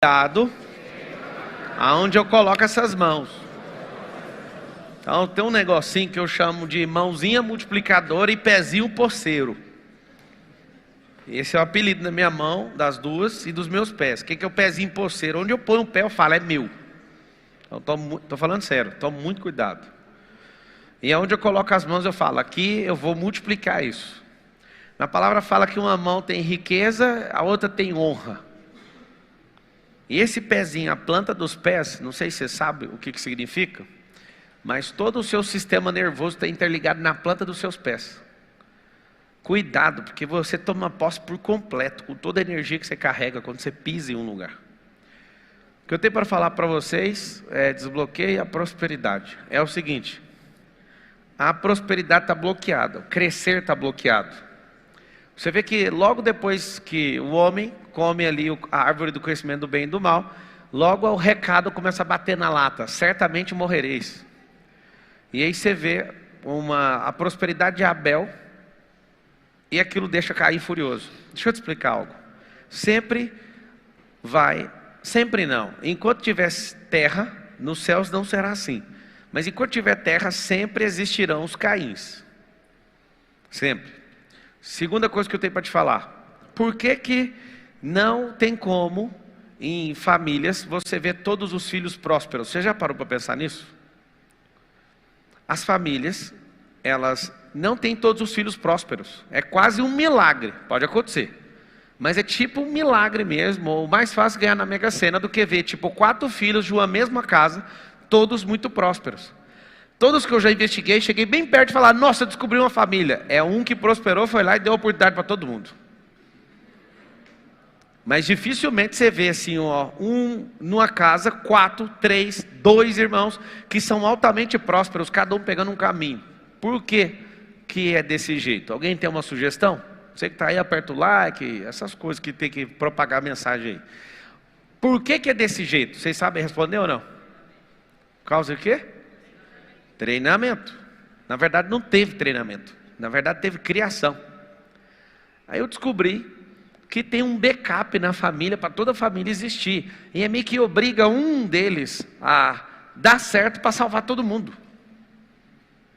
Cuidado aonde eu coloco essas mãos. Então tem um negocinho que eu chamo de mãozinha multiplicadora e pezinho porceiro. Esse é o apelido da minha mão, das duas e dos meus pés. O que é o pezinho porceiro? Onde eu ponho o pé eu falo, é meu. Então tô falando sério, tome muito cuidado. E aonde eu coloco as mãos eu falo, aqui eu vou multiplicar isso. Na palavra fala que uma mão tem riqueza, a outra tem honra. E esse pezinho, a planta dos pés, não sei se você sabe o que significa, mas todo o seu sistema nervoso está interligado na planta dos seus pés. Cuidado, porque você toma posse por completo, com toda a energia que você carrega quando você pisa em um lugar. O que eu tenho para falar para vocês é desbloqueie a prosperidade. É o seguinte, a prosperidade está bloqueada, o crescer está bloqueado. Você vê que logo depois que o homem come ali a árvore do conhecimento do bem e do mal, logo o recado começa a bater na lata, certamente morrereis. E aí você vê a prosperidade de Abel, e aquilo deixa cair furioso. Deixa eu te explicar algo. Sempre não. Enquanto tiver terra, nos céus não será assim. Mas enquanto tiver terra, sempre existirão os Caíns. Sempre. Segunda coisa que eu tenho para te falar. Por que não tem como, em famílias, você ver todos os filhos prósperos? Você já parou para pensar nisso? As famílias, elas não têm todos os filhos prósperos. É quase um milagre, pode acontecer. Mas é tipo um milagre mesmo, ou mais fácil ganhar na Mega Sena do que ver, tipo, 4 filhos de uma mesma casa, todos muito prósperos. Todos que eu já investiguei, cheguei bem perto de falar, nossa, eu descobri uma família. É um que prosperou, foi lá e deu oportunidade para todo mundo. Mas dificilmente você vê assim, numa casa, 4, 3, 2 irmãos que são altamente prósperos, cada um pegando um caminho. Por que é desse jeito? Alguém tem uma sugestão? Você que está aí, aperta o like, essas coisas que tem que propagar a mensagem aí. Por que é desse jeito? Vocês sabem responder ou não? Por causa de quê? Treinamento. Na verdade não teve treinamento. Na verdade teve criação. Aí eu descobri que tem um backup na família, para toda a família existir. E é meio que obriga um deles a dar certo para salvar todo mundo.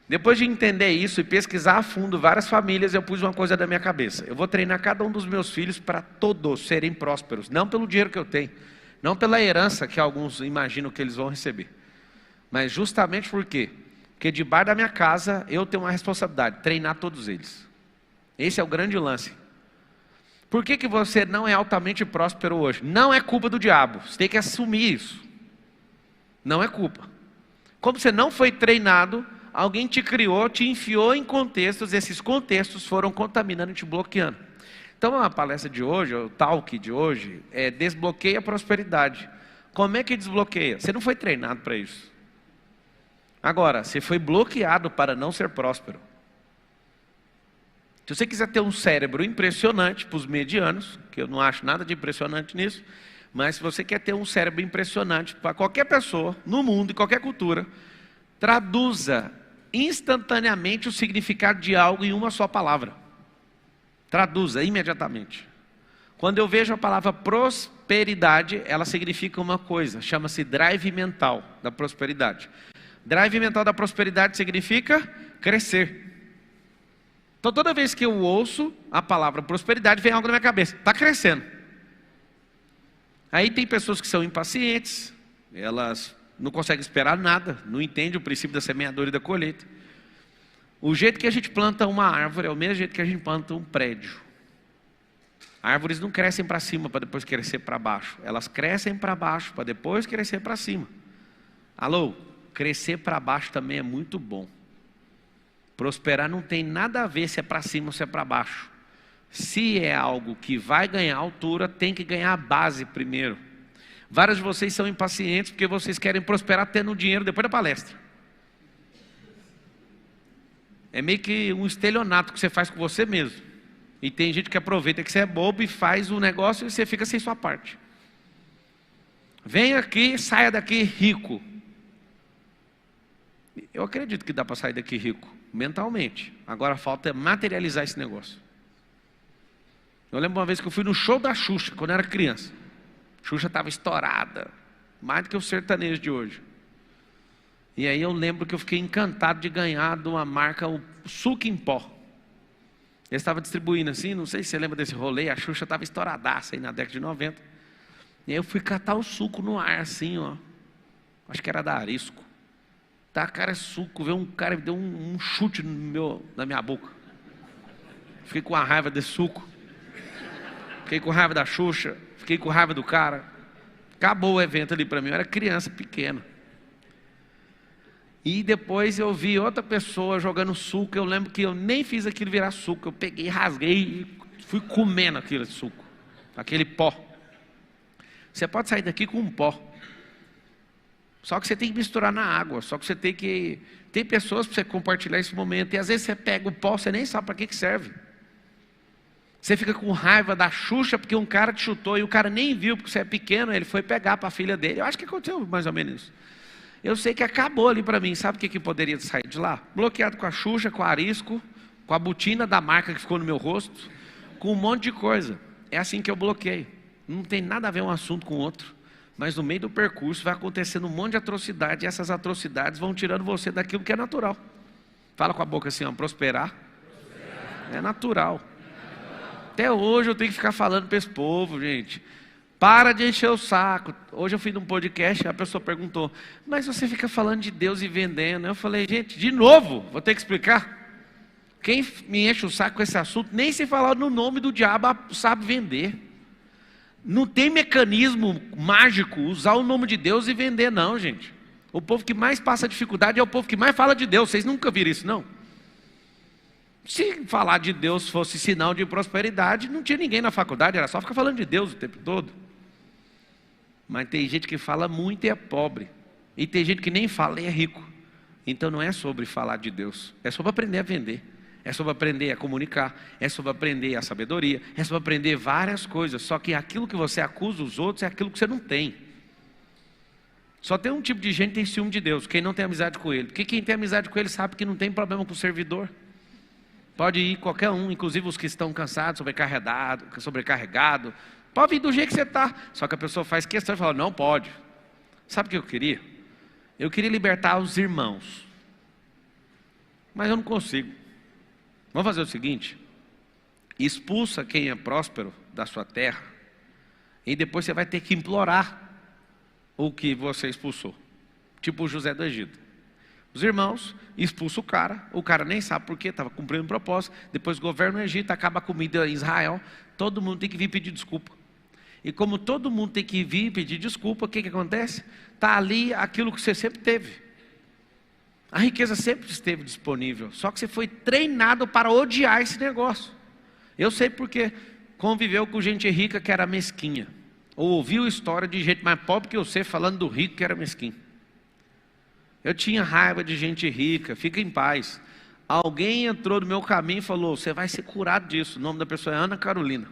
Depois de entender isso e pesquisar a fundo várias famílias, eu pus uma coisa da minha cabeça. Eu vou treinar cada um dos meus filhos para todos serem prósperos. Não pelo dinheiro que eu tenho. Não pela herança que alguns imaginam que eles vão receber. Mas justamente por quê? Porque debaixo da minha casa eu tenho uma responsabilidade, treinar todos eles. Esse é o grande lance. Por que você não é altamente próspero hoje? Não é culpa do diabo, você tem que assumir isso. Não é culpa. Como você não foi treinado, alguém te criou, te enfiou em contextos, esses contextos foram contaminando e te bloqueando. Então a palestra de hoje, o talk de hoje, é desbloqueia a prosperidade. Como é que desbloqueia? Você não foi treinado para isso. Agora, você foi bloqueado para não ser próspero. Se você quiser ter um cérebro impressionante para os medianos, que eu não acho nada de impressionante nisso, mas se você quer ter um cérebro impressionante para qualquer pessoa, no mundo, em qualquer cultura, traduza instantaneamente o significado de algo em uma só palavra. Traduza imediatamente. Quando eu vejo a palavra prosperidade, ela significa uma coisa, chama-se drive mental da prosperidade. Drive mental da prosperidade significa crescer. Então toda vez que eu ouço a palavra prosperidade, vem algo na minha cabeça, está crescendo. Aí tem pessoas que são impacientes, elas não conseguem esperar nada, não entendem o princípio da semeadura e da colheita. O jeito que a gente planta uma árvore é o mesmo jeito que a gente planta um prédio. Árvores não crescem para cima para depois crescer para baixo, elas crescem para baixo para depois crescer para cima. Alô? Crescer para baixo também é muito bom. Prosperar não tem nada a ver se é para cima ou se é para baixo. Se é algo que vai ganhar altura, tem que ganhar a base primeiro. Vários de vocês são impacientes porque vocês querem prosperar tendo dinheiro depois da palestra. É meio que um estelionato que você faz com você mesmo. E tem gente que aproveita que você é bobo e faz o negócio e você fica sem sua parte. Venha aqui, saia daqui rico. Eu acredito que dá para sair daqui rico, mentalmente. Agora falta materializar esse negócio. Eu lembro uma vez que eu fui no show da Xuxa, quando eu era criança. Xuxa estava estourada, mais do que o sertanejo de hoje. E aí eu lembro que eu fiquei encantado de ganhar de uma marca o suco em pó. Eles estavam distribuindo assim, não sei se você lembra desse rolê, a Xuxa estava estouradaça aí na década de 90. E aí eu fui catar o suco no ar assim, ó. Acho que era da Arisco. Tá, cara, suco, veio um cara me deu um chute na minha boca. Fiquei com a raiva desse suco. Fiquei com raiva da Xuxa. Fiquei com raiva do cara. Acabou o evento ali para mim, eu era criança pequena. E depois eu vi outra pessoa jogando suco. Eu lembro que eu nem fiz aquilo virar suco. Eu peguei, rasguei e fui comendo aquele suco. Aquele pó. Você pode sair daqui com um pó. Só que você tem que misturar na água. Só que você tem que... Tem pessoas para você compartilhar esse momento. E às vezes você pega o pó, você nem sabe para que serve. Você fica com raiva da Xuxa porque um cara te chutou. E o cara nem viu porque você é pequeno. Ele foi pegar para a filha dele. Eu acho que aconteceu mais ou menos isso. Eu sei que acabou ali para mim. Sabe o que poderia sair de lá? Bloqueado com a Xuxa, com a Arisco, com a botina da marca que ficou no meu rosto, com um monte de coisa. É assim que eu bloqueio. Não tem nada a ver um assunto com o outro. Mas no meio do percurso vai acontecendo um monte de atrocidade. E essas atrocidades vão tirando você daquilo que é natural. Fala com a boca assim, ó, prosperar. É natural. Até hoje eu tenho que ficar falando para esse povo, gente. Para de encher o saco. Hoje eu fui num podcast e a pessoa perguntou: mas você fica falando de Deus e vendendo? Eu falei: gente, de novo, vou ter que explicar. Quem me enche o saco com esse assunto, nem se falar no nome do diabo sabe vender. Não tem mecanismo mágico usar o nome de Deus e vender não, gente. O povo que mais passa dificuldade é o povo que mais fala de Deus. Vocês nunca viram isso, não? Se falar de Deus fosse sinal de prosperidade, não tinha ninguém na faculdade, era só ficar falando de Deus o tempo todo. Mas tem gente que fala muito e é pobre. E tem gente que nem fala e é rico. Então não é sobre falar de Deus. É sobre aprender a vender. É sobre aprender a comunicar. É sobre aprender a sabedoria. É sobre aprender várias coisas. Só que aquilo que você acusa os outros é aquilo que você não tem. Só tem um tipo de gente que tem ciúme de Deus. Quem não tem amizade com Ele. Porque quem tem amizade com Ele sabe que não tem problema com o servidor. Pode ir qualquer um, inclusive os que estão cansados, sobrecarregado. Pode vir do jeito que você está. Só que a pessoa faz questão e fala: não pode. Sabe o que eu queria? Eu queria libertar os irmãos. Mas eu não consigo. Vamos fazer o seguinte: expulsa quem é próspero da sua terra. E depois você vai ter que implorar o que você expulsou. Tipo o José do Egito. Os irmãos expulsam o cara nem sabe por quê, estava cumprindo um propósito. Depois governa o Egito, acaba a comida em Israel. Todo mundo tem que vir pedir desculpa. E como todo mundo tem que vir pedir desculpa, o que acontece? Está ali aquilo que você sempre teve. A riqueza sempre esteve disponível. Só que você foi treinado para odiar esse negócio. Eu sei porque conviveu com gente rica que era mesquinha. Ou ouviu história de gente mais pobre que você falando do rico que era mesquinho. Eu tinha raiva de gente rica, fica em paz. Alguém entrou no meu caminho e falou: você vai ser curado disso. O nome da pessoa é Ana Carolina.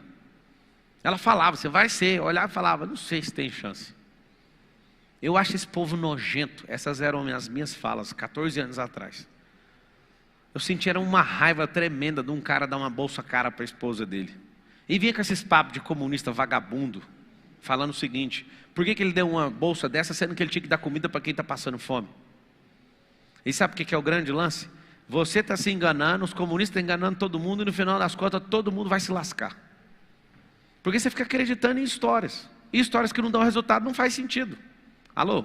Ela falava: você vai ser. Eu olhava e falava: não sei se tem chance. Eu acho esse povo nojento. Essas eram as minhas falas, 14 anos atrás. Eu sentia uma raiva tremenda de um cara dar uma bolsa cara para a esposa dele. E vinha com esses papos de comunista vagabundo, falando o seguinte: por que ele deu uma bolsa dessa, sendo que ele tinha que dar comida para quem está passando fome? E sabe o que é o grande lance? Você está se enganando, os comunistas estão enganando todo mundo, e no final das contas todo mundo vai se lascar. Porque você fica acreditando em histórias. E histórias que não dão resultado não faz sentido. Alô?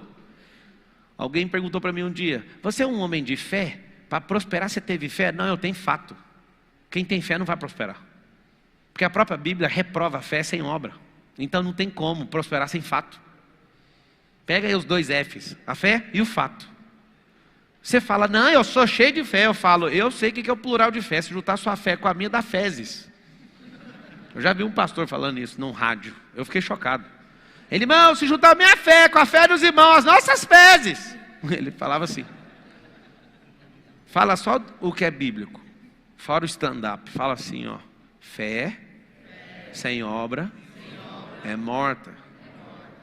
Alguém perguntou para mim um dia: você é um homem de fé? Para prosperar você teve fé? Não, eu tenho fato. Quem tem fé não vai prosperar. Porque a própria Bíblia reprova a fé sem obra. Então não tem como prosperar sem fato. Pega aí os dois F's, a fé e o fato. Você fala: não, eu sou cheio de fé. Eu falo: eu sei o que é o plural de fé. Se juntar sua fé com a minha, dá fezes. Eu já vi um pastor falando isso num rádio. Eu fiquei chocado. Ele: irmão, se juntar a minha fé com a fé dos irmãos, as nossas fezes. Ele falava assim. Fala só o que é bíblico. Fora o stand-up. Fala assim, ó: fé sem obra é morta.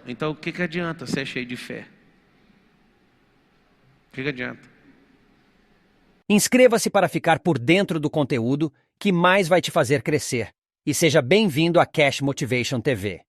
Então o que adianta ser cheio de fé? O que adianta? Inscreva-se para ficar por dentro do conteúdo que mais vai te fazer crescer. E seja bem-vindo à Cash Motivation TV.